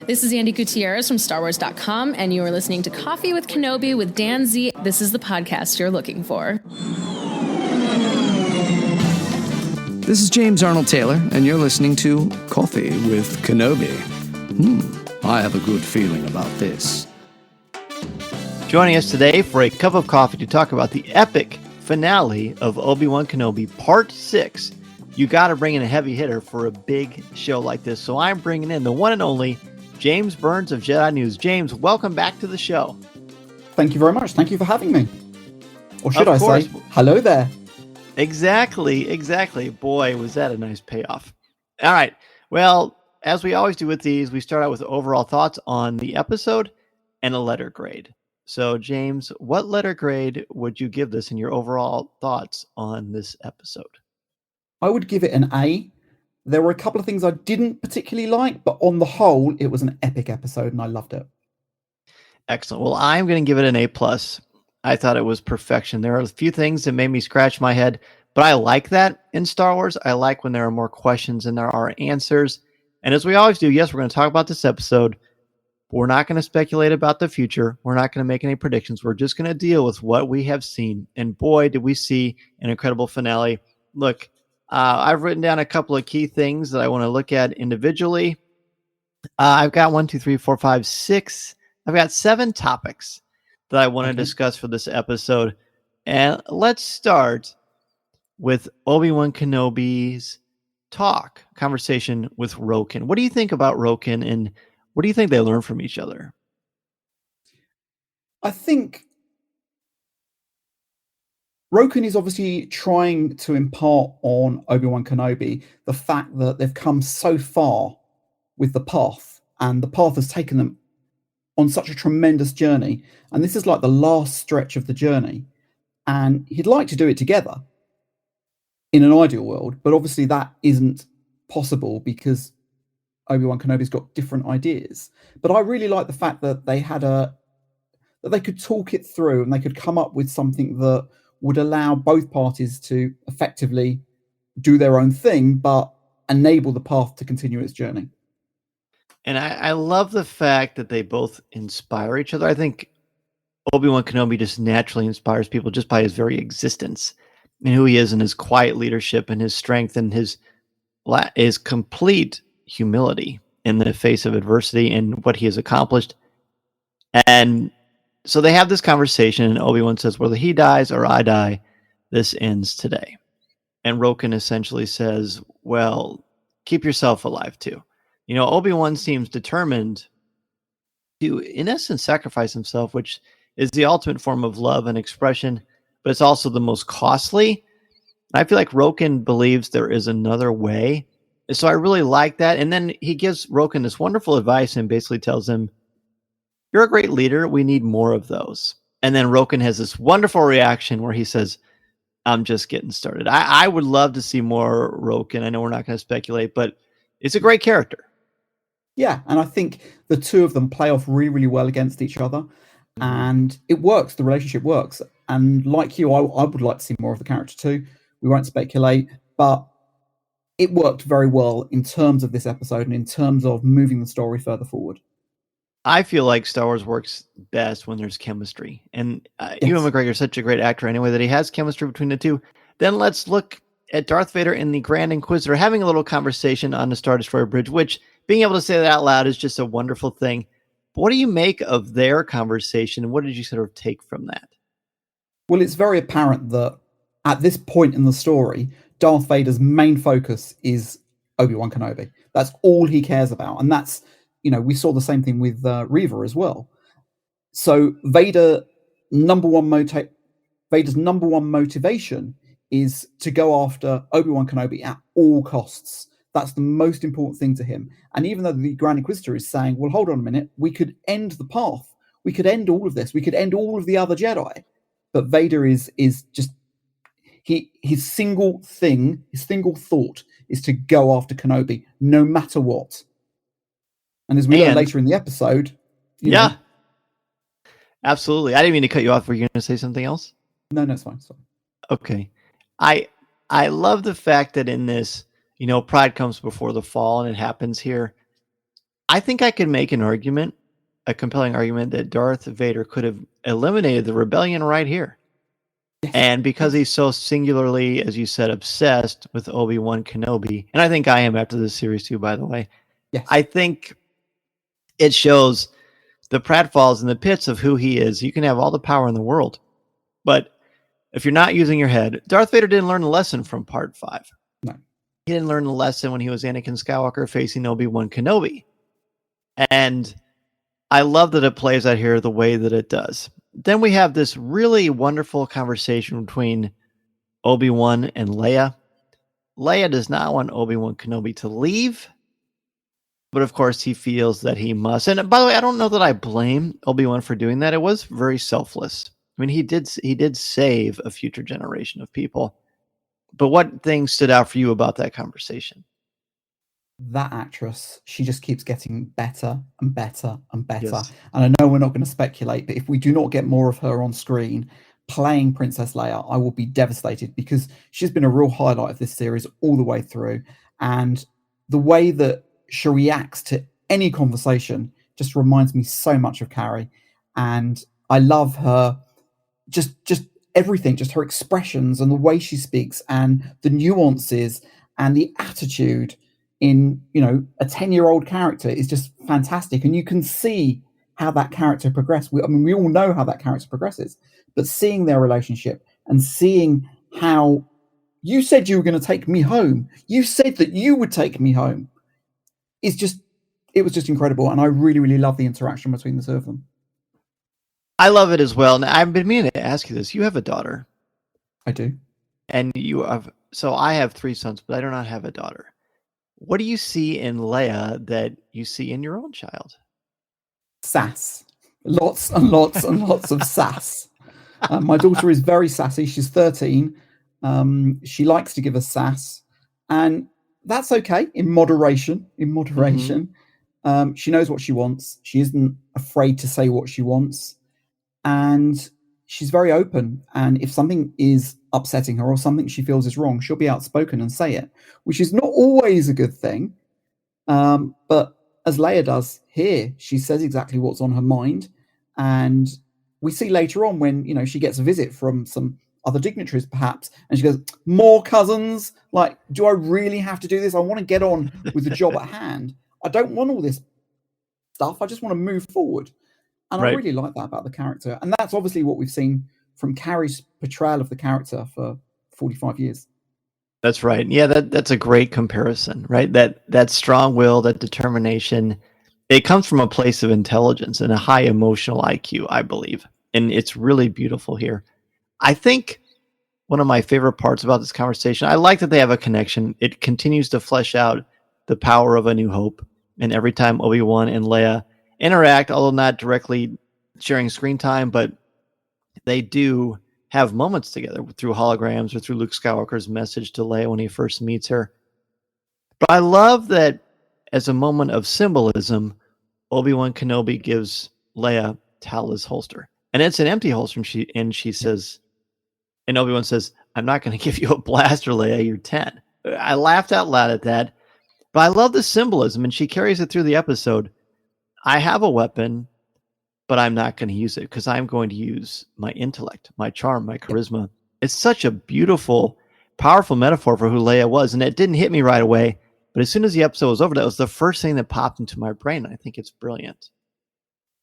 This is Andy Gutierrez from StarWars.com, and you are listening to Coffee with Kenobi with Dan Zehr. This is the podcast you're looking for. This is James Arnold Taylor, and you're listening to Coffee with Kenobi. I have a good feeling about this. Joining us today for a cup of coffee to talk about the epic finale of Obi-Wan Kenobi Part 6. You got to bring in a heavy hitter for a big show like this, so I'm bringing in the one and only James Burns of Jedi News. James, welcome back to the show. Thank you very much. Thank you for having me. Or should I say, hello there. Exactly. Boy, was that a nice payoff. All right. Well, as we always do with these, we start out with overall thoughts on the episode and a letter grade. So, James, what letter grade would you give this in your overall thoughts on this episode? I would give it an A. There were a couple of things I didn't particularly like, but on the whole, it was an epic episode and I loved it. Excellent. Well, I'm going to give it an A+. I thought it was perfection. There are a few things that made me scratch my head, but I like that in Star Wars. I like when there are more questions than there are answers. And as we always do, yes, we're going to talk about this episode, but we're not going to speculate about the future. We're not going to make any predictions. We're just going to deal with what we have seen. And boy, did we see an incredible finale. Look, I've written down a couple of key things that I want to look at individually. I've got 6. I've got 7 topics that I want to discuss for this episode. And let's start with Obi-Wan Kenobi's conversation with Roken. What do you think about Roken, and what do you think they learn from each other? I think Roken is obviously trying to impart on Obi-Wan Kenobi the fact that they've come so far with the path, and the path has taken them on such a tremendous journey. And this is like the last stretch of the journey. And he'd like to do it together in an ideal world, but obviously that isn't possible because Obi-Wan Kenobi's got different ideas. But I really like the fact that they had that they could talk it through and they could come up with something that would allow both parties to effectively do their own thing, but enable the path to continue its journey. And I love the fact that they both inspire each other. I think Obi-Wan Kenobi just naturally inspires people just by his very existence and who he is and his quiet leadership and his strength and his complete humility in the face of adversity and what he has accomplished. And so they have this conversation, and Obi-Wan says, whether he dies or I die, this ends today. And Roken essentially says, well, keep yourself alive too. You know, Obi-Wan seems determined to, in essence, sacrifice himself, which is the ultimate form of love and expression, but it's also the most costly. I feel like Roken believes there is another way. So I really like that. And then he gives Roken this wonderful advice and basically tells him, you're a great leader. We need more of those. And then Roken has this wonderful reaction where he says, I'm just getting started. I would love to see more Roken. I know we're not going to speculate, but it's a great character. Yeah, and I think the two of them play off really, really well against each other. And it works. The relationship works. And like you, I would like to see more of the character too. We won't speculate, but it worked very well in terms of this episode and in terms of moving the story further forward. I feel like Star Wars works best when there's chemistry. And Ewan McGregor is such a great actor anyway that he has chemistry between the two. Then let's look at Darth Vader and the Grand Inquisitor having a little conversation on the Star Destroyer bridge, which being able to say that out loud is just a wonderful thing. But what do you make of their conversation, and what did you sort of take from that? Well, it's very apparent that at this point in the story, Darth Vader's main focus is Obi-Wan Kenobi. That's all he cares about. And that's, you know, we saw the same thing with Reva as well. So Vader's number one motivation is to go after Obi-Wan Kenobi at all costs. That's the most important thing to him. And even though the Grand Inquisitor is saying, well, hold on a minute, we could end the path. We could end all of this. We could end all of the other Jedi. But Vader is just, his single thought is to go after Kenobi, no matter what. And as we learn later in the episode, you know, absolutely. I didn't mean to cut you off. Were you going to say something else? No, it's fine. Sorry. Okay. I love the fact that in this, you know, pride comes before the fall, and it happens here. I think I could make an argument, a compelling argument, that Darth Vader could have eliminated the rebellion right here. Yes. And because he's so singularly, as you said, obsessed with Obi-Wan Kenobi, and I think I am after this series too, by the way, Yes. I think it shows the pratfalls and the pits of who he is. You can have all the power in the world, but if you're not using your head, Darth Vader didn't learn the lesson from Part 5. No. He didn't learn the lesson when he was Anakin Skywalker facing Obi-Wan Kenobi. And I love that it plays out here the way that it does. Then we have this really wonderful conversation between Obi-Wan and Leia. Leia does not want Obi-Wan Kenobi to leave, but of course he feels that he must. And by the way, I don't know that I blame Obi-Wan for doing that. It was very selfless. I mean, he did save a future generation of people. But what things stood out for you about that conversation? That actress, she just keeps getting better and better and better. Yes. And I know we're not going to speculate, but if we do not get more of her on screen playing Princess Leia, I will be devastated, because she's been a real highlight of this series all the way through. And the way that she reacts to any conversation just reminds me so much of Carrie. And I love her, just everything, just her expressions and the way she speaks and the nuances and the attitude in, a 10-year-old character is just fantastic. And you can see how that character progressed. We all know how that character progresses, but seeing their relationship and seeing how you said you were going to take me home, you said that you would take me home, it was just incredible. And I really, really love the interaction between the two of them. I love it as well. And I've been meaning to ask you this. You have a daughter. I do. And so I have 3 sons, but I do not have a daughter. What do you see in Leia that you see in your own child? Sass. Lots and lots and lots of sass. My daughter is very sassy. She's 13. She likes to give us sass. And that's okay, in moderation. Mm-hmm. She knows what she wants. She isn't afraid to say what she wants. And she's very open. And if something is upsetting her or something she feels is wrong, she'll be outspoken and say it, which is not always a good thing. But as Leia does here, she says exactly what's on her mind. And we see later on when, she gets a visit from some other dignitaries, perhaps, and she goes, more cousins? Like, do I really have to do this? I want to get on with the job at hand. I don't want all this stuff. I just want to move forward. And right. I really like that about the character. And that's obviously what we've seen from Carrie's portrayal of the character for 45 years. That's right. Yeah, that's a great comparison, right? That strong will, that determination, it comes from a place of intelligence and a high emotional IQ, I believe. And it's really beautiful here. I think one of my favorite parts about this conversation, I like that they have a connection. It continues to flesh out the power of A New Hope. And every time Obi-Wan and Leia interact, although not directly sharing screen time, but they do have moments together through holograms or through Luke Skywalker's message to Leia when he first meets her. But I love that as a moment of symbolism, Obi-Wan Kenobi gives Leia Tala's holster. And it's an empty holster, and she says, and Obi-Wan says, I'm not going to give you a blaster, Leia, you're 10. I laughed out loud at that, but I love the symbolism, and she carries it through the episode. I have a weapon, but I'm not going to use it because I'm going to use my intellect, my charm, my charisma. It's such a beautiful, powerful metaphor for who Leia was. And it didn't hit me right away. But as soon as the episode was over, that was the first thing that popped into my brain. I think it's brilliant.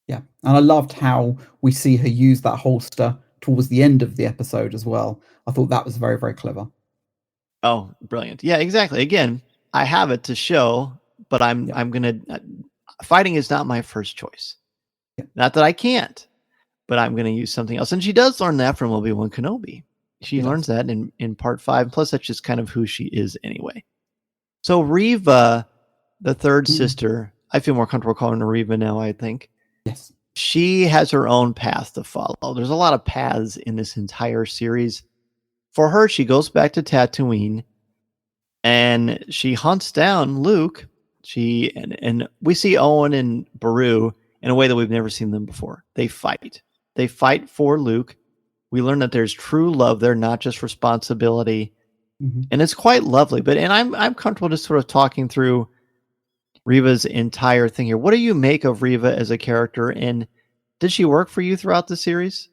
Yeah. And I loved how we see her use that holster towards the end of the episode as well. I thought that was very, very clever. Oh, brilliant. Yeah, exactly. Again, I have it to show, but I'm going to... Fighting is not my first choice. Yeah. Not that I can't, but I'm going to use something else. And she does learn that from Obi-Wan Kenobi. She learns that in part 5. Plus, that's just kind of who she is anyway. So Reva, the third sister, I feel more comfortable calling her Reva now, I think. Yes. She has her own path to follow. There's a lot of paths in this entire series. For her, she goes back to Tatooine and she hunts down Luke. And we see Owen and Beru in a way that we've never seen them before. They fight. They fight for Luke. We learn that there's true love there, not just responsibility. Mm-hmm. And it's quite lovely. And I'm comfortable just sort of talking through Reva's entire thing here. What do you make of Reva as a character, and did she work for you throughout the series?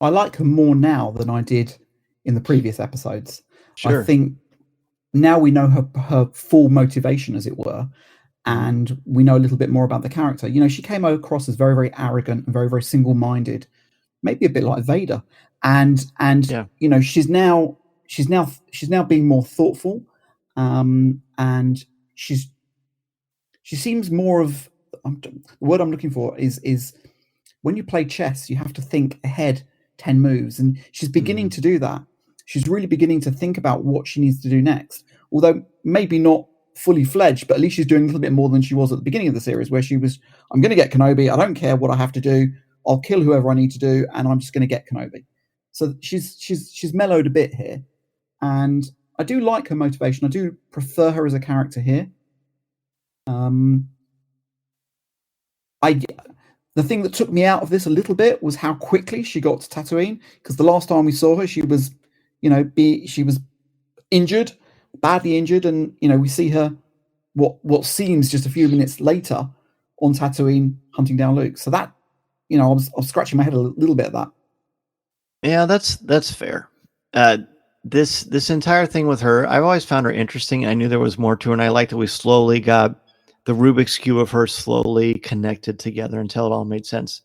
I like her more now than I did in the previous episodes. I Sure. think now we know her full motivation, as it were, and we know a little bit more about the character. You know, she came across as very, very arrogant and very, very single-minded, maybe a bit like Vader. And Yeah. you know, she's now being more thoughtful, and she seems more of the word I'm looking for is when you play chess, you have to think ahead 10 moves, and she's beginning to do that. She's really beginning to think about what she needs to do next, although maybe not fully fledged, but at least she's doing a little bit more than she was at the beginning of the series, where she was, I'm going to get Kenobi. I don't care what I have to do. I'll kill whoever I need to do, and I'm just going to get Kenobi. So she's mellowed a bit here, and I do like her motivation. I do prefer her as a character here. The thing that took me out of this a little bit was how quickly she got to Tatooine, because the last time we saw her, she was, she was injured, badly injured, and we see her what seems just a few minutes later on Tatooine hunting down Luke. So that, I was scratching my head a little bit at that. Yeah, that's fair. This entire thing with her, I've always found her interesting. I knew there was more to her, and I liked that we slowly got the Rubik's Cube of her slowly connected together until it all made sense.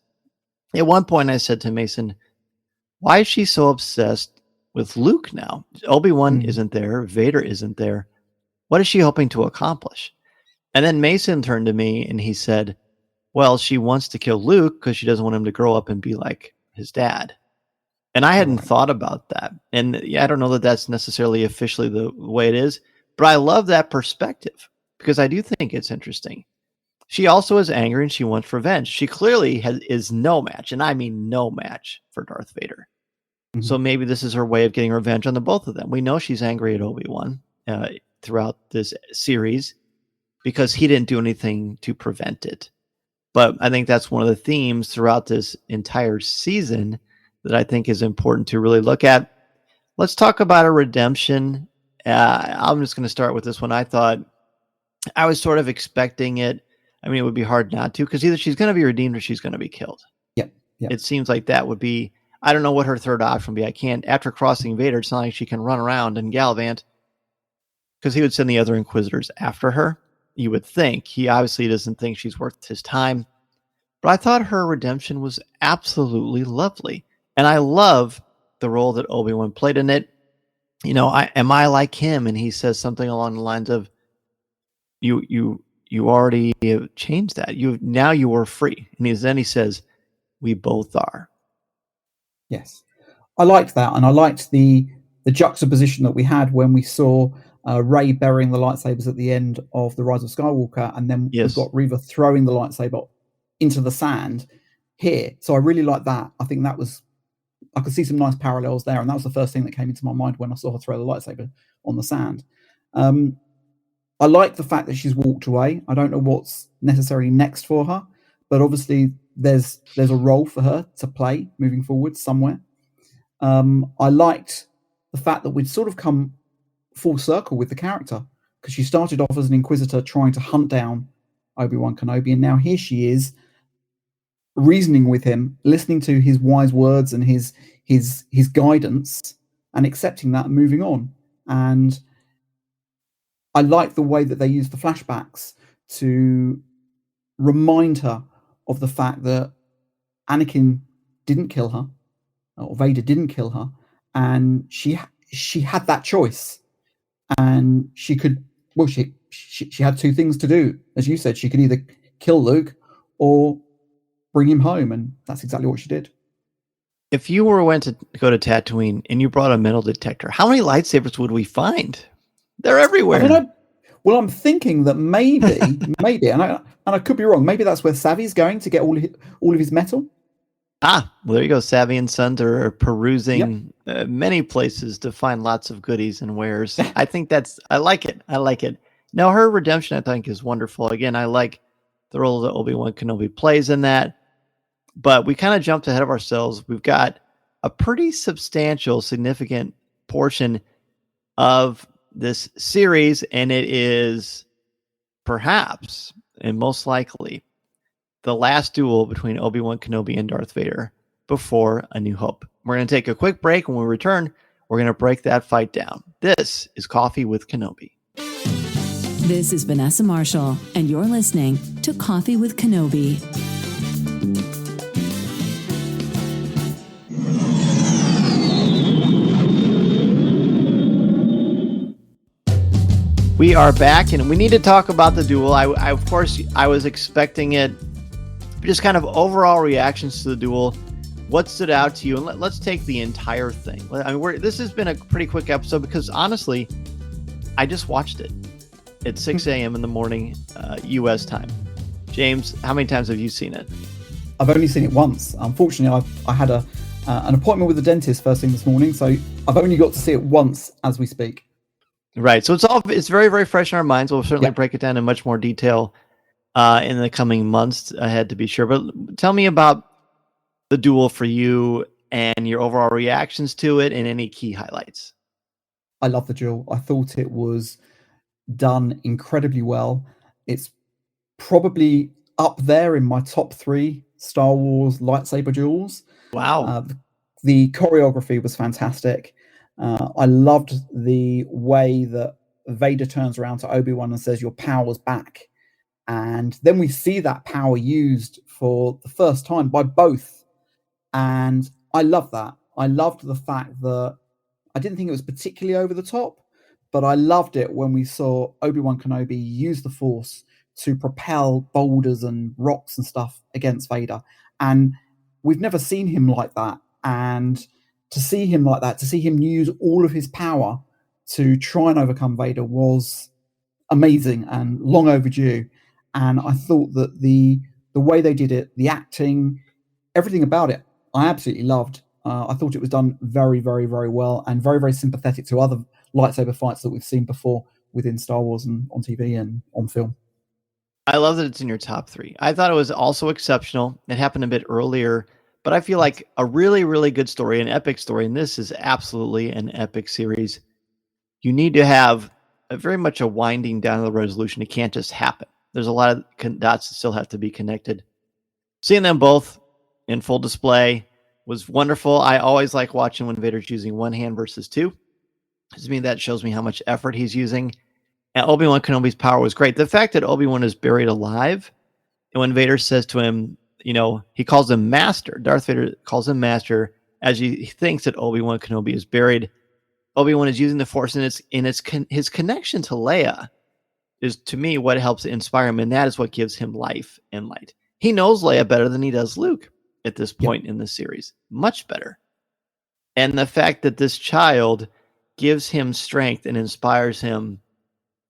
At one point, I said to Mason, why is she so obsessed with Luke now? Obi-Wan isn't there. Vader isn't there. What is she hoping to accomplish? And then Mason turned to me and he said, well, she wants to kill Luke because she doesn't want him to grow up and be like his dad. And I hadn't thought about that. And I don't know that that's necessarily officially the way it is, but I love that perspective because I do think it's interesting. She also is angry and she wants revenge. She clearly is no match, and I mean no match, for Darth Vader. So maybe this is her way of getting revenge on the both of them. We know she's angry at Obi-Wan throughout this series because he didn't do anything to prevent it. But I think that's one of the themes throughout this entire season that I think is important to really look at. Let's talk about a redemption. I'm just going to start with this one. I was sort of expecting it. I mean, it would be hard not to, because either she's going to be redeemed or she's going to be killed. Yep. It seems like that would be, I don't know what her third option would be. I can't, after crossing Vader, it's not like she can run around and gallivant, because he would send the other Inquisitors after her. You would think. He obviously doesn't think she's worth his time. But I thought her redemption was absolutely lovely. And I love the role that Obi-Wan played in it. Am I like him? And he says something along the lines of, you already changed that. Now you are free. And then he says, we both are. Yes. I liked that. And I liked the juxtaposition that we had when we saw Rey burying the lightsabers at the end of The Rise of Skywalker. And then we've got Reva throwing the lightsaber into the sand here. So I really like that. I think I could see some nice parallels there. And that was the first thing that came into my mind when I saw her throw the lightsaber on the sand. I like the fact that she's walked away. I don't know what's necessarily next for her, but obviously there's a role for her to play moving forward somewhere. I liked the fact that we'd sort of come full circle with the character, because she started off as an Inquisitor trying to hunt down Obi-Wan Kenobi, and now here she is reasoning with him, listening to his wise words and his guidance, and accepting that and moving on. And I like the way that they use the flashbacks to remind her of the fact that Anakin didn't kill her, or Vader didn't kill her, and she had that choice, and she could. Well, she had two things to do, as you said. She could either kill Luke or bring him home, and that's exactly what she did. If you went to go to Tatooine and you brought a metal detector, how many lightsabers would we find? They're everywhere. I don't know. Well, I'm thinking that maybe, and I could be wrong. Maybe that's where Savvy's going to get all of his metal. Well, there you go. Savvy and Sons are perusing many places to find lots of goodies and wares. I think I like it. Now, her redemption, I think, is wonderful. Again, I like the role that Obi-Wan Kenobi plays in that. But we kind of jumped ahead of ourselves. We've got a pretty substantial, significant portion of this series, and it is perhaps, and most likely, the last duel between Obi-Wan Kenobi and Darth Vader before A New Hope. We're going to take a quick break. When we return, we're going to break that fight down. This is Coffee with Kenobi. This is Vanessa Marshall, and you're listening to Coffee with Kenobi. We are back, and we need to talk about the duel. Of course, I was expecting it. Just kind of overall reactions to the duel. What stood out to you? And let's take the entire thing. I mean, this has been a pretty quick episode because honestly, I just watched it at 6 a.m. in the morning, U.S. time. James, how many times have you seen it? I've only seen it once. Unfortunately, I had an appointment with the dentist first thing this morning, so I've only got to see it once as we speak. Right. So it's very, very fresh in our minds. We'll certainly break it down in much more detail in the coming months ahead, to be sure. But tell me about the duel for you and your overall reactions to it and any key highlights. I love the duel. I thought it was done incredibly well. It's probably up there in my top 3 Star Wars lightsaber duels. Wow. The choreography was fantastic. I loved the way that Vader turns around to Obi-Wan and says, "Your power's back." And then we see that power used for the first time by both. And I love that. I loved the fact that I didn't think it was particularly over the top, but I loved it when we saw Obi-Wan Kenobi use the Force to propel boulders and rocks and stuff against Vader. And we've never seen him like that. And to see him like that, to see him use all of his power to try and overcome Vader was amazing and long overdue. And I thought that the way they did it, the acting, everything about it, I absolutely loved. I thought it was done very, very, very well and very, very sympathetic to other lightsaber fights that we've seen before within Star Wars and on TV and on film. I love that it's in your top 3. I thought it was also exceptional. It happened a bit earlier, but I feel like a really, really good story, an epic story, and this is absolutely an epic series. You need to have very much a winding down of the resolution. It can't just happen. There's a lot of dots that still have to be connected. Seeing them both in full display was wonderful. I always like watching when Vader's using one hand versus two. To me, that shows me how much effort he's using. And Obi-Wan Kenobi's power was great. The fact that Obi-Wan is buried alive, and when Vader says to him, he calls him Master. Darth Vader calls him Master as he thinks that Obi-Wan Kenobi is buried. Obi-Wan is using the Force, and his connection to Leia is, to me, what helps inspire him, and that is what gives him life and light. He knows Leia better than he does Luke at this point in the series. Much better. And the fact that this child gives him strength and inspires him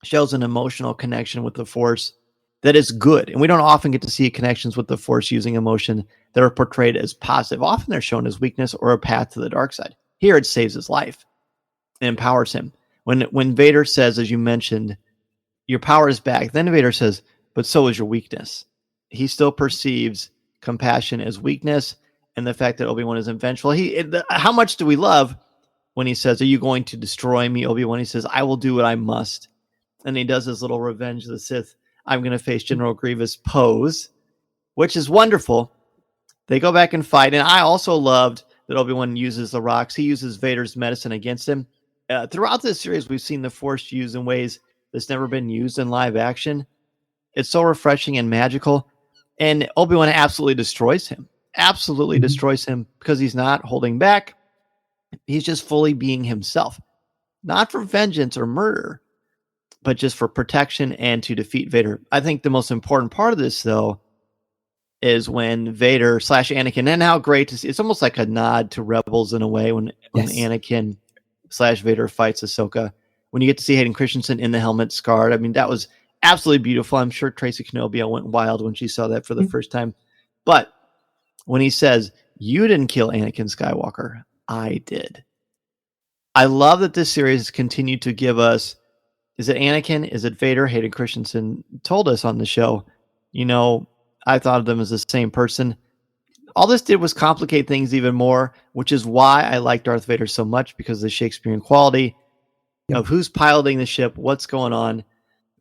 shows an emotional connection with the Force that is good. And we don't often get to see connections with the Force using emotion that are portrayed as positive. Often they're shown as weakness or a path to the dark side. Here it saves his life and empowers him. When Vader says, as you mentioned, your power is back, then Vader says, but so is your weakness. He still perceives compassion as weakness, and the fact that Obi-Wan isn't vengeful. How much do we love when he says, "Are you going to destroy me, Obi-Wan?" He says, "I will do what I must." And he does his little Revenge of the Sith, "I'm going to face General Grievous" pose, which is wonderful. They go back and fight, and I also loved that Obi-Wan uses the rocks. He uses Vader's medicine against him. Throughout this series, we've seen the Force used in ways that's never been used in live action. It's so refreshing and magical. And Obi-Wan absolutely destroys him. Absolutely destroys him because he's not holding back. He's just fully being himself. Not for vengeance or murder, but just for protection and to defeat Vader. I think the most important part of this, though, is when Vader / Anakin, and how great to see. It's almost like a nod to Rebels in a way when Anakin / Vader fights Ahsoka. When you get to see Hayden Christensen in the helmet scarred, I mean, that was absolutely beautiful. I'm sure Tracy Knobia went wild when she saw that for the first time. But when he says, "You didn't kill Anakin Skywalker, I did." I love that this series has continued to give us, is it Anakin? Is it Vader? Hayden Christensen told us on the show, I thought of them as the same person. All this did was complicate things even more, which is why I like Darth Vader so much, because of the Shakespearean quality of who's piloting the ship, what's going on.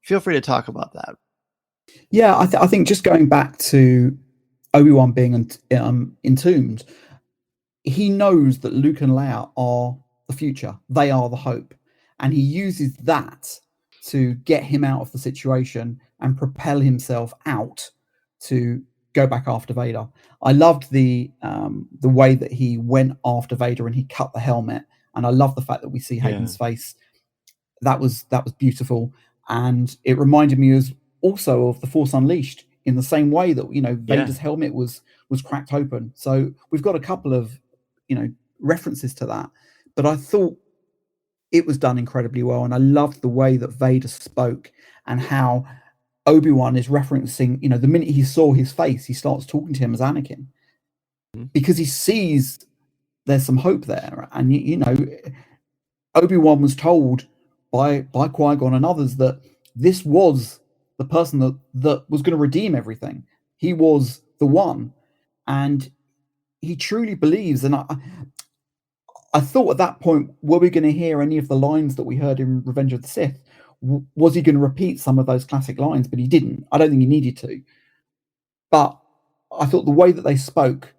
Feel free to talk about that. Yeah, I think just going back to Obi-Wan being entombed, he knows that Luke and Leia are the future. They are the hope. And he uses that to get him out of the situation and propel himself out to go back after Vader. I loved the way that he went after Vader and he cut the helmet. And I love the fact that we see Hayden's face. That was beautiful. And it reminded me also of The Force Unleashed, in the same way that, Vader's helmet was cracked open. So we've got a couple of references to that, but I thought it was done incredibly well. And I loved the way that Vader spoke and how Obi-Wan is referencing, the minute he saw his face, he starts talking to him as Anakin, because he sees there's some hope there. And Obi-Wan was told by Qui-Gon and others that this was the person that was going to redeem everything. He was the one, and he truly believes. And I thought at that point, were we going to hear any of the lines that we heard in Revenge of the Sith? Was he going to repeat some of those classic lines? But he didn't. I don't think he needed to. But I thought the way that they spoke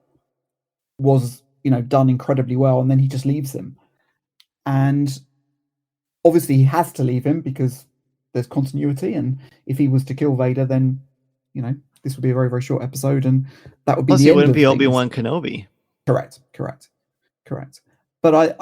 was, done incredibly well. And then he just leaves him. And obviously he has to leave him because there's continuity. And if he was to kill Vader, then, this would be a very, very short episode. And that would be the end. Plus, it wouldn't be Obi-Wan Kenobi. Correct. But I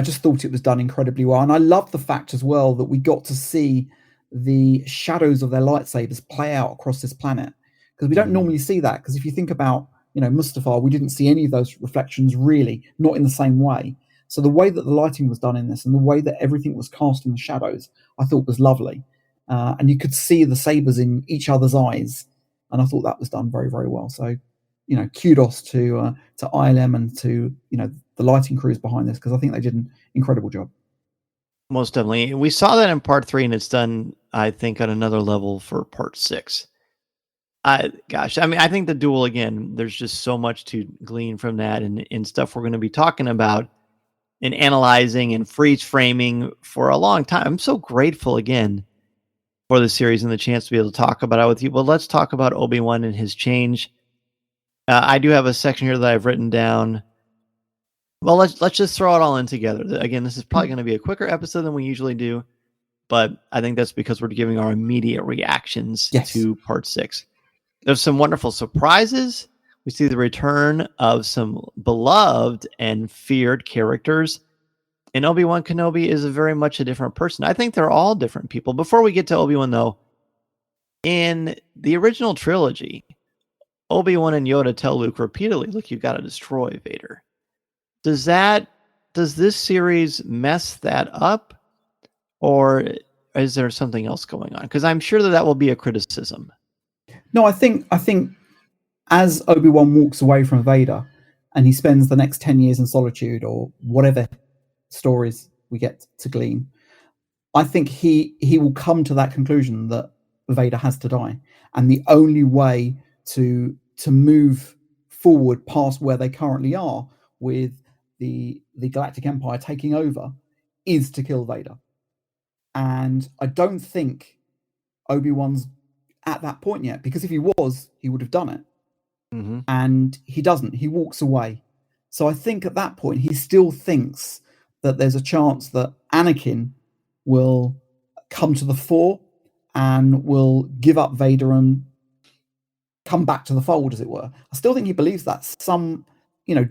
just thought it was done incredibly well. And I love the fact as well that we got to see the shadows of their lightsabers play out across this planet, because we don't normally see that. Because if you think about, Mustafar, we didn't see any of those reflections, really, not in the same way. So the way that the lighting was done in this and the way that everything was cast in the shadows, I thought was lovely. And you could see the sabers in each other's eyes. And I thought that was done very, very well. So, kudos to ILM and to, the lighting crews behind this, because I think they did an incredible job. Most definitely. We saw that in part 3, and it's done, I think, at another level for part 6. I think the duel, again, there's just so much to glean from that, and stuff we're going to be talking about and analyzing and freeze framing for a long time. I'm so grateful, again, for the series and the chance to be able to talk about it with you. But let's talk about Obi-Wan and his change. I do have a section here that I've written down. Well, let's just throw it all in together. Again, this is probably going to be a quicker episode than we usually do, but I think that's because we're giving our immediate reactions to part 6. There's some wonderful surprises. We see the return of some beloved and feared characters. And Obi-Wan Kenobi is very much a different person. I think they're all different people. Before we get to Obi-Wan, though, in the original trilogy, Obi-Wan and Yoda tell Luke repeatedly, look, you've got to destroy Vader. Does this series mess that up? Or is there something else going on? Because I'm sure that will be a criticism. No, I think as Obi-Wan walks away from Vader and he spends the next 10 years in solitude, or whatever stories we get to glean, I think he will come to that conclusion that Vader has to die. And the only way to move forward past where they currently are with the Galactic Empire taking over is to kill Vader. And I don't think Obi-Wan's at that point yet, because if he was, he would have done it. Mm-hmm. And he doesn't. He walks away. So I think at that point, he still thinks that there's a chance that Anakin will come to the fore and will give up Vader and come back to the fold, as it were. I still think he believes that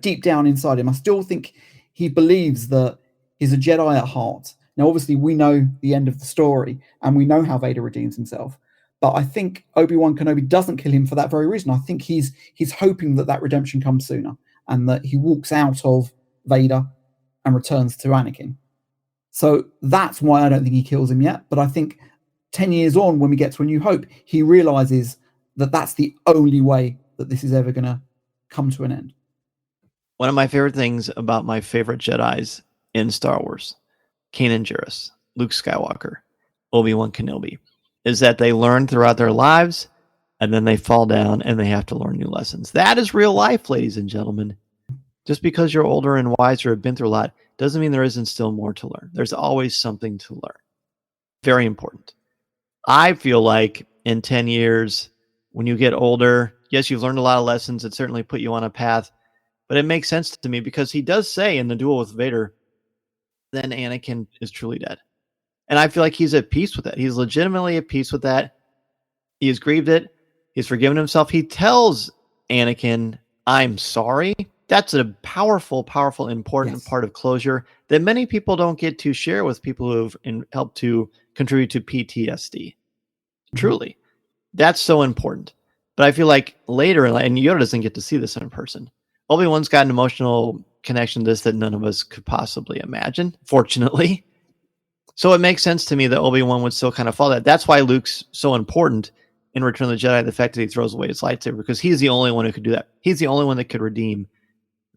deep down inside him. I still think he believes that he's a Jedi at heart. Now, obviously, we know the end of the story and we know how Vader redeems himself. But I think Obi-Wan Kenobi doesn't kill him for that very reason. I think he's hoping that redemption comes sooner and that he walks out of Vader and returns to Anakin. So that's why I don't think he kills him yet. But I think 10 years on, when we get to A New Hope, he realizes that that's the only way that this is ever going to come to an end. One of my favorite things about my favorite Jedis in Star Wars, Kanan Jarrus, Luke Skywalker, Obi-Wan Kenobi, is that they learn throughout their lives and then they fall down and they have to learn new lessons. That is real life, ladies and gentlemen. Just because you're older and wiser, have been through a lot, doesn't mean there isn't still more to learn. There's always something to learn. Very important. I feel like in 10 years, when you get older, yes, you've learned a lot of lessons. It certainly put you on a path, but it makes sense to me because he does say in the duel with Vader, then Anakin is truly dead. And I feel like he's at peace with that. He's legitimately at peace with that. He has grieved it. He's forgiven himself. He tells Anakin, I'm sorry. That's a powerful, powerful, important part of closure that many people don't get to share with people who have helped to contribute to PTSD. Truly. That's so important. But I feel like later, and Yoda doesn't get to see this in person, Obi-Wan's got an emotional connection to this that none of us could possibly imagine, fortunately. So it makes sense to me that Obi-Wan would still kind of follow that. That's why Luke's so important in Return of the Jedi, the fact that he throws away his lightsaber, because he's the only one who could do that. He's the only one that could redeem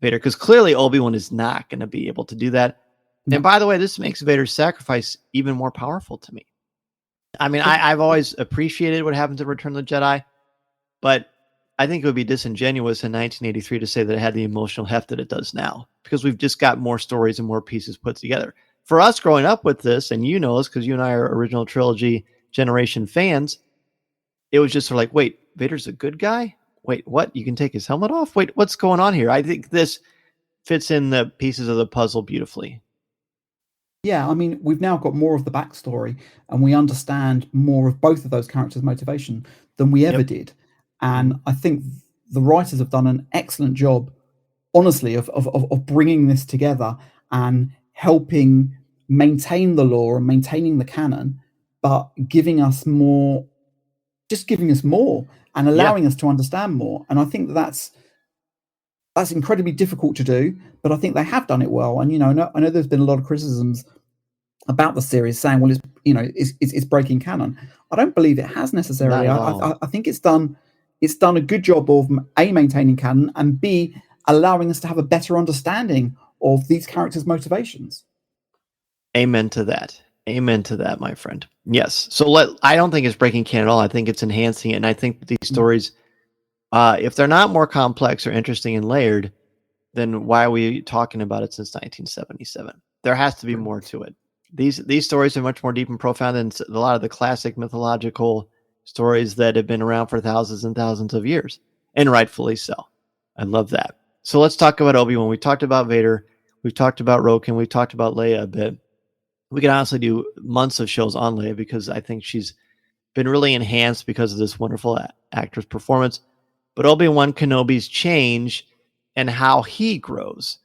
Vader, because clearly Obi-Wan is not going to be able to do that. And by the way, this makes Vader's sacrifice even more powerful to me. I mean, I've always appreciated what happens in Return of the Jedi, but I think it would be disingenuous in 1983 to say that it had the emotional heft that it does now, because we've just got more stories and more pieces put together. For us growing up with this, and you know this because you and I are original trilogy generation fans, it was just sort of like, wait, Vader's a good guy? Wait, what? You can take his helmet off? Wait, what's going on here? I think this fits in the pieces of the puzzle beautifully. Yeah, I mean, we've now got more of the backstory and we understand more of both of those characters' motivation than we ever did. And I think the writers have done an excellent job, honestly, of bringing this together and helping maintain the lore and maintaining the canon, but giving us more, just giving us more and allowing us to understand more. And I think that's incredibly difficult to do, but I think they have done it well. And, you know, I know there's been a lot of criticisms about the series saying, well, it's breaking canon. I don't believe it has necessarily. I think it's done a good job of A, maintaining canon, and B, allowing us to have a better understanding of these characters' motivations. Amen to that. Amen to that, my friend. Yes. So I don't think it's breaking canon at all. I think it's enhancing it. And I think that these stories, if they're not more complex or interesting and layered, then why are we talking about it since 1977? There has to be more to it. These stories are much more deep and profound than a lot of the classic mythological stories that have been around for thousands and thousands of years, and rightfully so. I love that. So let's talk about Obi-Wan. We talked about Vader. We've talked about Roken. We've talked about Leia a bit. We could honestly do months of shows on Leia because I think she's been really enhanced because of this wonderful actor's performance. But Obi-Wan Kenobi's change and how he grows,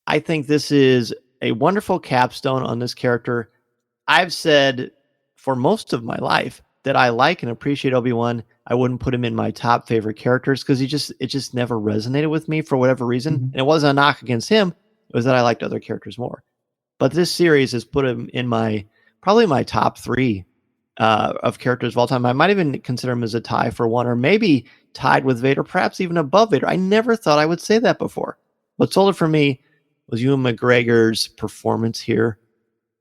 I think this is a wonderful capstone on this character. I've said for most of my life that I like and appreciate Obi-Wan. I wouldn't put him in my top favorite characters because it just never resonated with me for whatever reason. And it wasn't a knock against him. It was that I liked other characters more. But this series has put him in probably my top three of characters of all time. I might even consider him as a tie for one, or maybe tied with Vader, perhaps even above Vader. I never thought I would say that before. What sold it for me was Ewan McGregor's performance here.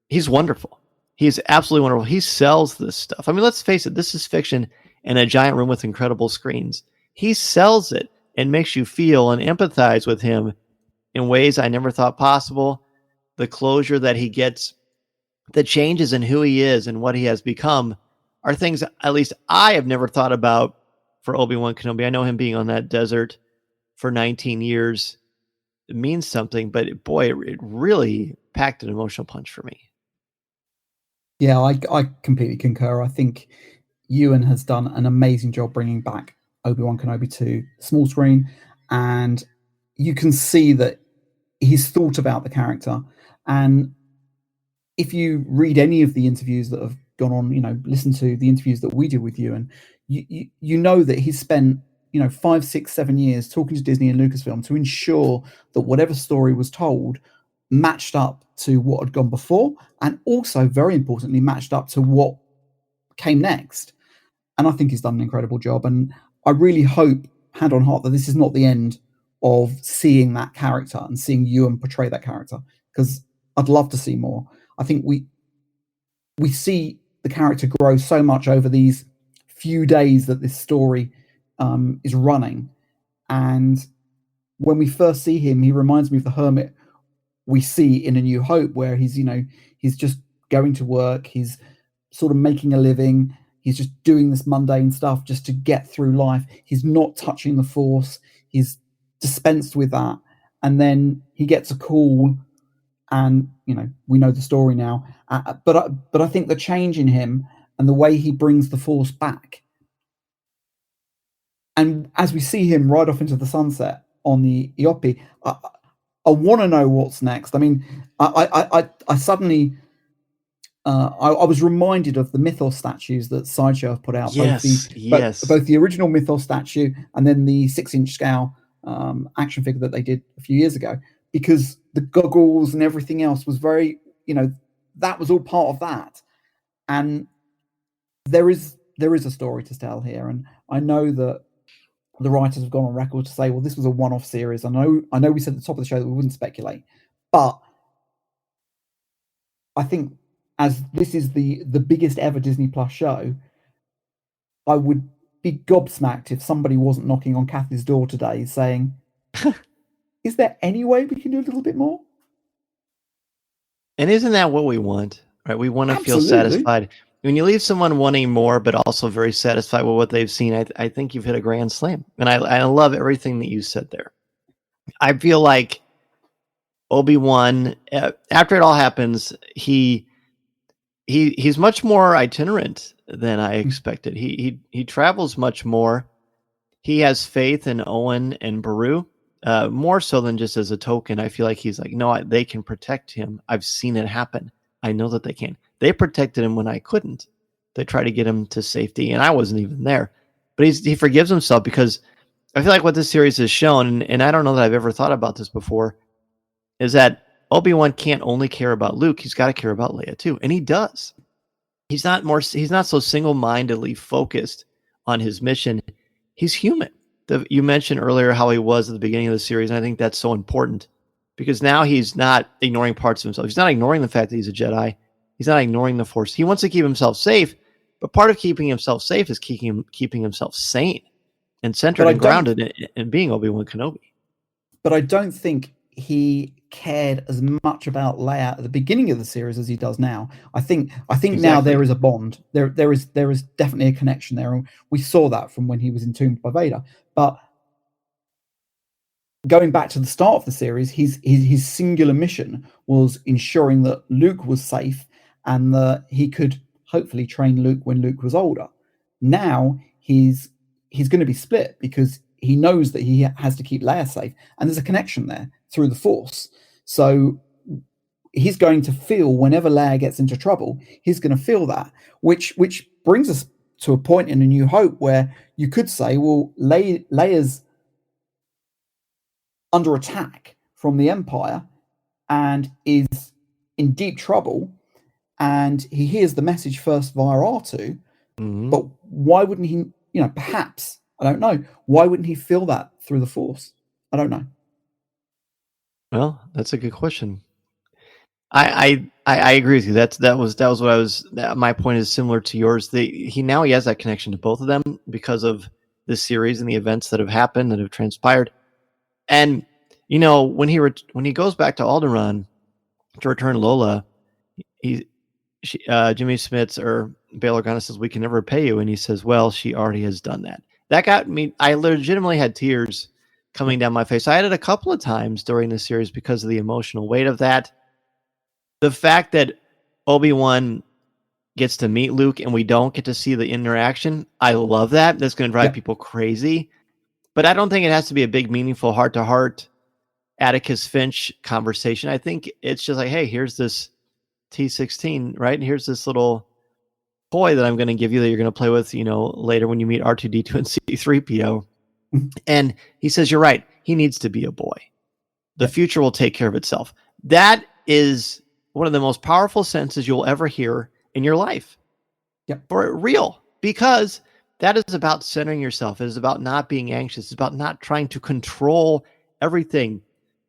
He's wonderful. He's absolutely wonderful. He sells this stuff. I mean, let's face it, this is fiction in a giant room with incredible screens. He sells it and makes you feel and empathize with him in ways I never thought possible. The closure that he gets, the changes in who he is and what he has become are things at least I have never thought about for Obi-Wan Kenobi. I know him being on that desert for 19 years. It means something, but boy, it really packed an emotional punch for me. Yeah, I completely concur. I think Ewan has done an amazing job bringing back Obi-Wan Kenobi to small screen, and you can see that he's thought about the character. And if you read any of the interviews that have gone on, listen to the interviews that we did with Ewan, you know that he's spent 5, 6, 7 years talking to Disney and Lucasfilm to ensure that whatever story was told matched up to what had gone before, and also, very importantly, matched up to what came next. And I think he's done an incredible job. And I really hope, hand on heart, that this is not the end of seeing that character and seeing Ewan portray that character, because I'd love to see more. I think we see the character grow so much over these few days that this story is running. And when we first see him, he reminds me of the hermit we see in A New Hope, where he's just going to work. He's sort of making a living. He's just doing this mundane stuff just to get through life. He's not touching the Force. He's dispensed with that. And then he gets a call, and we know the story now. But I think the change in him and the way he brings the Force back, and as we see him ride off into the sunset on the Iopi, I want to know what's next. I mean, I suddenly I was reminded of the Mythos statues that Sideshow have put out. Yes, both the original Mythos statue and then the 6-inch scale action figure that they did a few years ago, because the goggles and everything else was very, that was all part of that. And there is a story to tell here, and I know that the writers have gone on record to say, well, this was a one-off series. I know we said at the top of the show that we wouldn't speculate, but I think as this is the biggest ever Disney Plus show, I would be gobsmacked if somebody wasn't knocking on Kathy's door today saying, is there any way we can do a little bit more? And isn't that what we want, right? We want to feel Absolutely. satisfied. When you leave someone wanting more, but also very satisfied with what they've seen, I think you've hit a grand slam. And I love everything that you said there. I feel like Obi-Wan, after it all happens, he's much more itinerant than I expected. He travels much more. He has faith in Owen and Beru, more so than just as a token. I feel like he's like, no, they can protect him. I've seen it happen. I know that they can. They protected him when I couldn't. They tried to get him to safety, and I wasn't even there. But he forgives himself, because I feel like what this series has shown, and I don't know that I've ever thought about this before, is that Obi-Wan can't only care about Luke. He's got to care about Leia too, and he does. He's not so single-mindedly focused on his mission. He's human. You mentioned earlier how he was at the beginning of the series, and I think that's so important, because now he's not ignoring parts of himself. He's not ignoring the fact that he's a Jedi. He's not ignoring the Force. He wants to keep himself safe, but part of keeping himself safe is keeping himself sane and centered and grounded in being Obi-Wan Kenobi. But I don't think he cared as much about Leia at the beginning of the series as he does now. I think exactly. Now there is a bond. There is definitely a connection there, and we saw that from when he was entombed by Vader. But going back to the start of the series, his singular mission was ensuring that Luke was safe and that he could hopefully train Luke when Luke was older. Now he's going to be split, because he knows that he has to keep Leia safe, and there's a connection there through the Force. So he's going to feel, whenever Leia gets into trouble, he's going to feel that, which brings us to a point in A New Hope where you could say, well, Leia's under attack from the Empire and is in deep trouble, and he hears the message first via R2. Mm-hmm. But why wouldn't he, perhaps, I don't know, why wouldn't he feel that through the Force? I don't know. Well, that's a good question. I agree with you. That was what I was. My point is similar to yours. He has that connection to both of them because of this series and the events that have happened, that have transpired. And when he goes back to Alderaan to return Lola, Jimmy Smits or Bail Organa says, "We can never pay you," and he says, "Well, she already has done that." That got me. I legitimately had tears coming down my face. I had it a couple of times during the series because of the emotional weight of that. The fact that Obi-Wan gets to meet Luke and we don't get to see the interaction, I love that. That's going to drive people crazy. But I don't think it has to be a big, meaningful heart-to-heart Atticus Finch conversation. I think it's just like, hey, here's this T-16, right? Here's this little toy that I'm going to give you that you're going to play with, later when you meet R2-D2 and C-3PO. And he says, you're right. He needs to be a boy. The future will take care of itself. That is one of the most powerful sentences you'll ever hear in your life. For real. Because that is about centering yourself. It is about not being anxious. It's about not trying to control everything.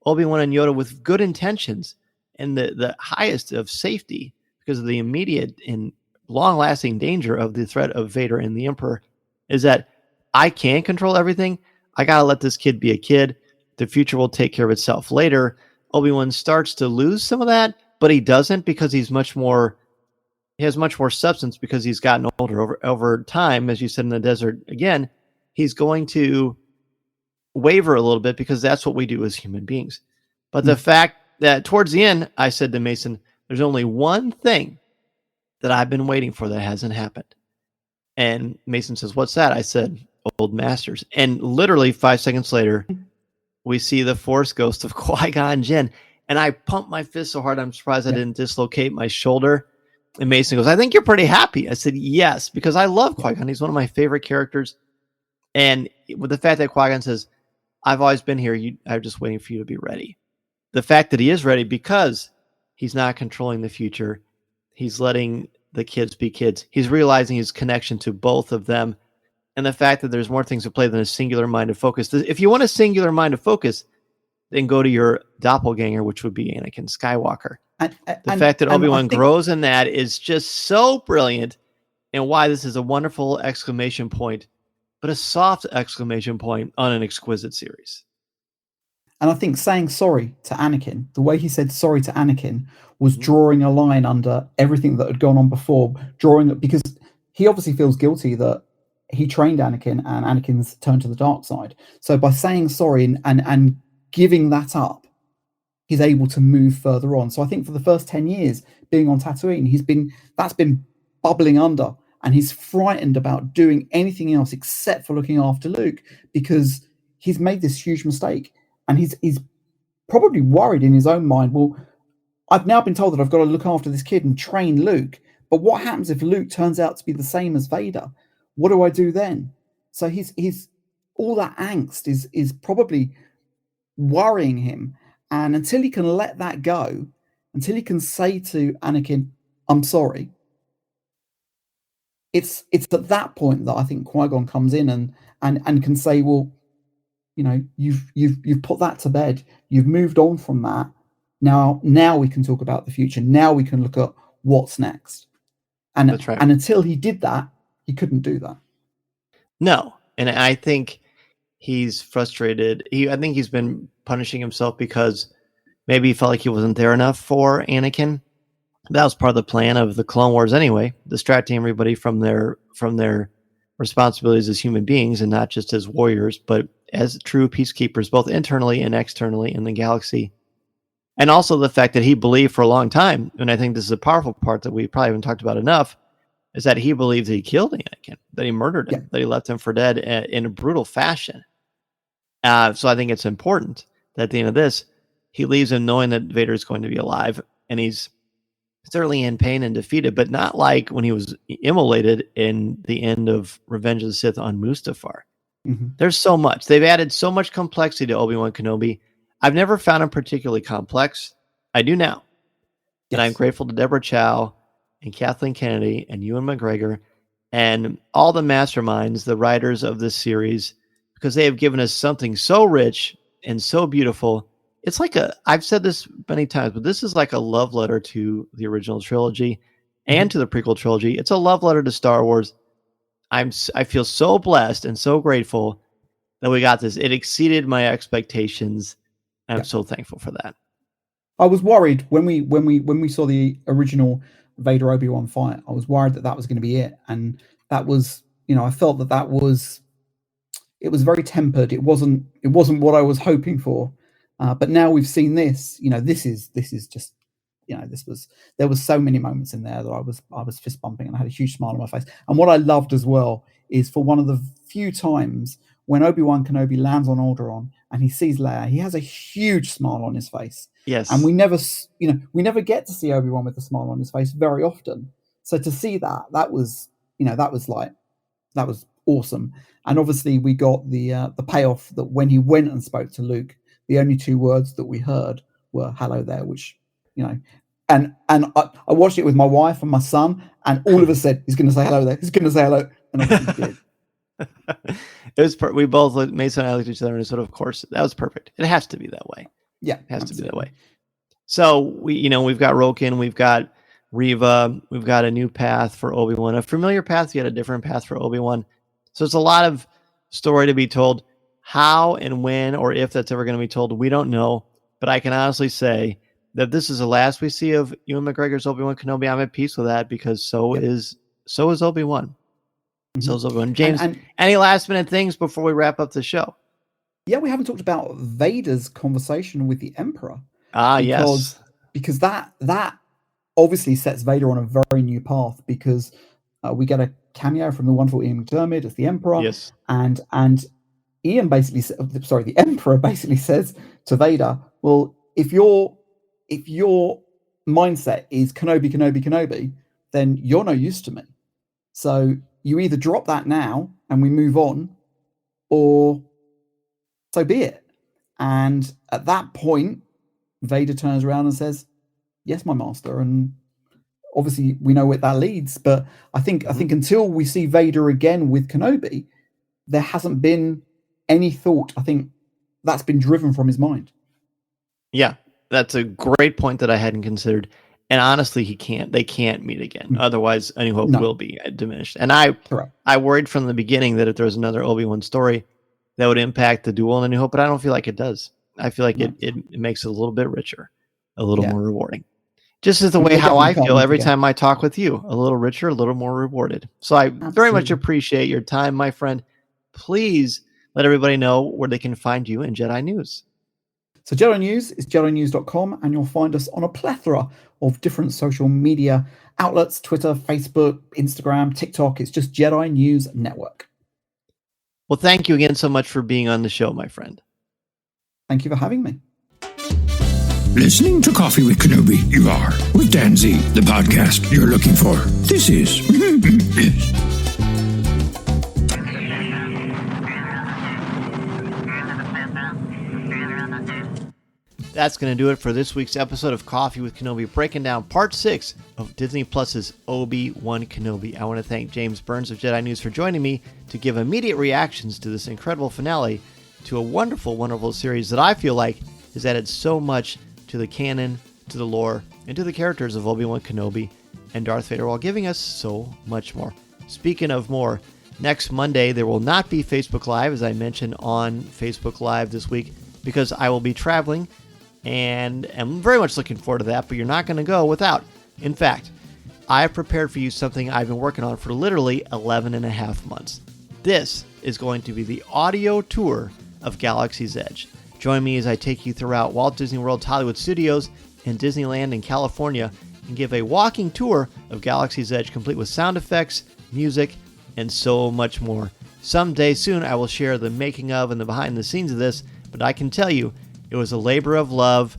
Obi-Wan and Yoda, with good intentions and the highest of safety, because of the immediate and long-lasting danger of the threat of Vader and the Emperor, is that I can't control everything. I got to let this kid be a kid. The future will take care of itself later. Obi-Wan starts to lose some of that, but he doesn't, because he's much more has much more substance because he's gotten older over time. As you said, in the desert, again, he's going to waver a little bit because that's what we do as human beings. But the fact that towards the end, I said to Mason, there's only one thing that I've been waiting for that hasn't happened. And Mason says, what's that? I said, old masters. And literally 5 seconds later, we see the Force ghost of Qui-Gon Jinn. And I pumped my fist so hard, I'm surprised I didn't dislocate my shoulder. And Mason goes, I think you're pretty happy. I said, yes, because I love Qui-Gon. He's one of my favorite characters. And with the fact that Qui-Gon says, I've always been here, I'm just waiting for you to be ready. The fact that he is ready because he's not controlling the future. He's letting the kids be kids. He's realizing his connection to both of them. And the fact that there's more things to play than a singular mind of focus. If you want a singular mind of focus, then go to your doppelganger, which would be Anakin Skywalker. The fact that Obi-Wan grows in that is just so brilliant, and why this is a wonderful exclamation point, but a soft exclamation point on an exquisite series. And I think saying sorry to Anakin, the way he said sorry to Anakin, was drawing a line under everything that had gone on before, because he obviously feels guilty that he trained Anakin and Anakin's turned to the dark side. So by saying sorry and giving that up, he's able to move further on. So I think for the first 10 years being on Tatooine, that's been bubbling under, and he's frightened about doing anything else except for looking after Luke, because he's made this huge mistake. And he's probably worried in his own mind, well, I've now been told that I've got to look after this kid and train Luke. But what happens if Luke turns out to be the same as Vader? What do I do then? So he's all that angst is probably worrying him. And until he can let that go, until he can say to Anakin, I'm sorry, it's at that point that I think Qui-Gon comes in and can say, well, you know, you've put that to bed. You've moved on from that. Now we can talk about the future. Now we can look at what's next. And that's right. And until he did that, he couldn't do that. No, and I think he's frustrated. I think he's been punishing himself because maybe he felt like he wasn't there enough for Anakin. That was part of the plan of the Clone Wars anyway, distracting everybody from their responsibilities as human beings and not just as warriors, but as true peacekeepers, both internally and externally in the galaxy. And also the fact that he believed for a long time, and I think this is a powerful part that we probably haven't talked about enough, is that he believed that he killed Anakin, that he murdered him, that he left him for dead in a brutal fashion. So I think it's important that at the end of this, he leaves him knowing that Vader is going to be alive, and he's certainly in pain and defeated, but not like when he was immolated in the end of Revenge of the Sith on Mustafar. Mm-hmm. There's so much. They've added so much complexity to Obi-Wan Kenobi. I've never found him particularly complex. I do now. Yes. And I'm grateful to Deborah Chow and Kathleen Kennedy and Ewan McGregor and all the masterminds, the writers of this series, because they have given us something so rich and so beautiful. It's like I've said this many times, but this is like a love letter to the original trilogy and to the prequel trilogy. It's a love letter to Star Wars. I feel so blessed and so grateful that we got this. It exceeded my expectations. And I'm so thankful for that. I was worried when we saw the original Vader Obi-Wan fight. I was worried that was going to be it, and that was, I felt that was very tempered. It wasn't what I was hoping for. But now we've seen this. This is just. There was so many moments in there that I was fist bumping and I had a huge smile on my face. And what I loved as well is, for one of the few times when Obi-Wan Kenobi lands on Alderaan and he sees Leia, he has a huge smile on his face. Yes. And we never get to see Obi-Wan with a smile on his face very often. So to see that was awesome. And obviously we got the payoff that when he went and spoke to Luke, the only two words that we heard were "hello there," which, and I watched it with my wife and my son, and all of us said, he's going to say hello there. He's going to say hello. And obviously he did. It was we both looked, Mason and I looked at each other and sort of course, that was perfect. It has to be that way. Yeah, it has to be that way. So we've got Roken, we've got Reva, we've got a new path for Obi-Wan, a familiar path, yet a different path for Obi-Wan. So it's a lot of story to be told. How and when or if that's ever going to be told, we don't know. But I can honestly say that this is the last we see of Ewan McGregor's Obi-Wan Kenobi, I'm at peace with that, because so is Obi-Wan. So is Obi-Wan. James, And any last minute things before we wrap up the show? yeah, we haven't talked about Vader's conversation with the Emperor. Yes. Because that obviously sets Vader on a very new path, because we get a cameo from the wonderful Ian McDiarmid as the Emperor. Yes. And the Emperor basically says to Vader, well, if your mindset is Kenobi, then you're no use to me. So you either drop that now and we move on, or so be it. And at that point, Vader turns around and says, yes, my master. And obviously we know where that leads, but I think until we see Vader again with Kenobi, there hasn't been any thought. I think that's been driven from his mind. Yeah, that's a great point that I hadn't considered. And honestly, they can't meet again. Otherwise, any hope will be diminished. And I worried from the beginning that if there was another Obi-Wan story, that would impact the duel in A New Hope, but I don't feel like it does. I feel like it makes it a little bit richer, a little more rewarding. Just as the way how I feel every time I talk with you, a little richer, a little more rewarded. So I very much appreciate your time, my friend. Please let everybody know where they can find you in Jedi News. So Jedi News is jedinews.com, and you'll find us on a plethora of different social media outlets: Twitter, Facebook, Instagram, TikTok. It's just Jedi News Network. Well, thank you again so much for being on the show, my friend. Thank you for having me. Listening to Coffee with Kenobi, you are, with Dan Zehr, the podcast you're looking for. This is... That's going to do it for this week's episode of Coffee with Kenobi, breaking down part 6 of Disney Plus's Obi-Wan Kenobi. I want to thank James Burns of Jedi News for joining me to give immediate reactions to this incredible finale to a wonderful, wonderful series that I feel like has added so much to the canon, to the lore, and to the characters of Obi-Wan Kenobi and Darth Vader, while giving us so much more. Speaking of more, next Monday there will not be Facebook Live, as I mentioned on Facebook Live this week, because I will be traveling, and I'm very much looking forward to that, but you're not going to go without. In fact, I have prepared for you something I've been working on for literally 11 and a half months. This is going to be the audio tour of Galaxy's Edge. Join me as I take you throughout Walt Disney World's Hollywood Studios and Disneyland in California and give a walking tour of Galaxy's Edge, complete with sound effects, music, and so much more. Someday soon I will share the making of and the behind the scenes of this, but I can tell you it was a labor of love,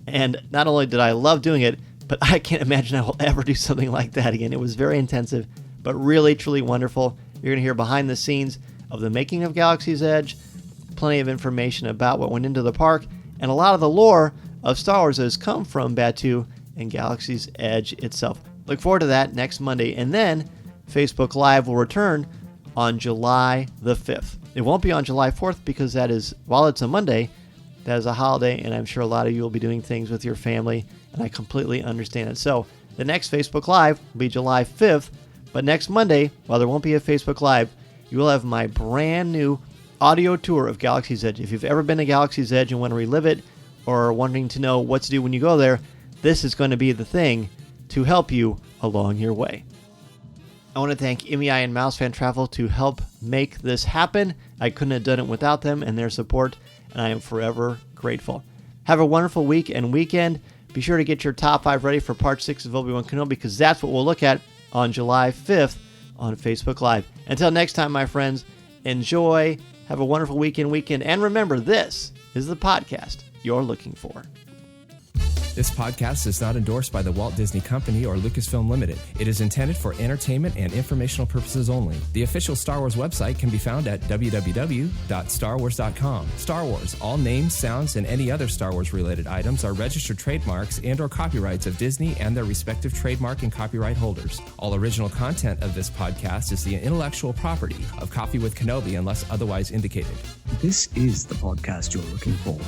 and not only did I love doing it, but I can't imagine I will ever do something like that again. It was very intensive, but really, truly wonderful. You're going to hear behind the scenes of the making of Galaxy's Edge, plenty of information about what went into the park, and a lot of the lore of Star Wars that has come from Batuu and Galaxy's Edge itself. Look forward to that next Monday, and then Facebook Live will return on July the 5th. It won't be on July 4th because that is, while it's a Monday, that is a holiday, and I'm sure a lot of you will be doing things with your family, and I completely understand it. So the next Facebook Live will be July 5th, but next Monday, while there won't be a Facebook Live, you will have my brand new audio tour of Galaxy's Edge. If you've ever been to Galaxy's Edge and want to relive it, or wanting to know what to do when you go there, this is going to be the thing to help you along your way. I want to thank MEI and Mousefan Travel to help make this happen. I couldn't have done it without them and their support, and I am forever grateful. Have a wonderful week and weekend. Be sure to get your top 5 ready for part 6 of Obi-Wan Kenobi, because that's what we'll look at on July 5th on Facebook Live. Until next time, my friends, enjoy, have a wonderful weekend, and remember, this is the podcast you're looking for. This podcast is not endorsed by the Walt Disney Company or Lucasfilm Limited. It is intended for entertainment and informational purposes only. The official Star Wars website can be found at www.starwars.com. Star Wars, all names, sounds, and any other Star Wars related items are registered trademarks and or copyrights of Disney and their respective trademark and copyright holders. All original content of this podcast is the intellectual property of Coffee with Kenobi unless otherwise indicated. This is the podcast you're looking for.